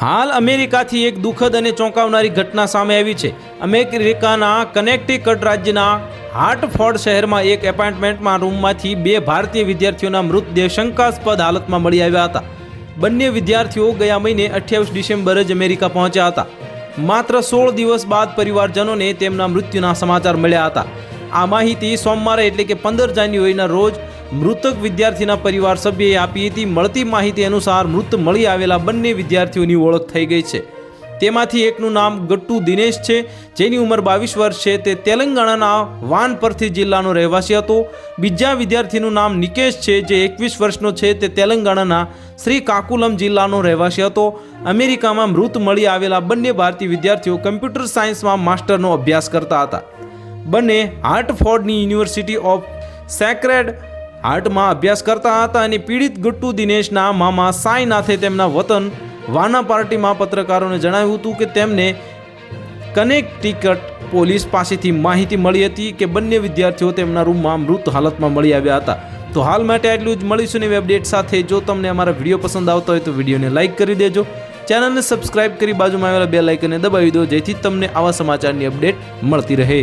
હાલ અમેરિકાથી એક દુઃખદ અને ચોંકાવનારી ઘટના સામે આવી છે। અમેરિકાના કનેક્ટિકટ રાજ્યના હાર્ટફોર્ડ શહેરમાં એક એપાર્ટમેન્ટમાં રૂમમાંથી 2 ભારતીય વિદ્યાર્થીઓના મૃતદેહ શંકાસ્પદ હાલતમાં મળી આવ્યા હતા। બંને વિદ્યાર્થીઓ ગયા મહિને 28 ડિસેમ્બરે જ અમેરિકા પહોંચ્યા હતા। માત્ર 16 દિવસ બાદ પરિવારજનોને તેમના મૃત્યુના સમાચાર મળ્યા હતા। આ માહિતી સોમવારે એટલે કે 15 જાન્યુઆરીના રોજ મૃતક વિદ્યાર્થીના પરિવાર સભ્યએ આપી હતી। મળતી માહિતી અનુસાર મૃત મળી આવેલા બંને વિદ્યાર્થીઓની ઓળખ થઈ ગઈ છે। તેમાંથી એકનું નામ ગટ્ટુ દિનેશ છે, જેની ઉંમર 22 વર્ષ છે। તે તેલંગાણાના વાનપર્થી જિલ્લાનો રહેવાસી હતો। બીજા વિદ્યાર્થીનું નામ નિકેશ છે, જે 21 વર્ષનો છે। તે તેલંગાણાના શ્રીકાકુલમ જિલ્લાનો રહેવાસી હતો। અમેરિકામાં મૃત મળી આવેલા બંને ભારતીય વિદ્યાર્થીઓ કમ્પ્યુટર સાયન્સમાં માસ્ટરનો અભ્યાસ કરતા હતા। બંને હાર્ટફોર્ડની યુનિવર્સિટી ઓફ સેક્રેડ હાર્ટમાં અભ્યાસ કરતા હતા અને પીડિત ગટ્ટુ દિનેશના મામા સાંઈનાથે તેમના વતન વાનાપાર્ટીમાં પત્રકારોને જણાવ્યું હતું કે તેમને કનેક્ટિકટ પોલીસ પાસેથી માહિતી મળી હતી કે બંને વિદ્યાર્થીઓ તેમના રૂમમાં મૃત હાલતમાં મળી આવ્યા હતા। તો હાલ માટે આટલું જ। મળીશું નવી અપડેટ સાથે। જો તમને અમારા વિડીયો પસંદ આવતો હોય તો વિડીયોને લાઇક કરી દેજો, ચેનલને સબસ્ક્રાઇબ કરી બાજુમાં આવેલા બેલ આઇકનને દબાવી દો, જેથી તમને આવા સમાચારની અપડેટ મળતી રહે।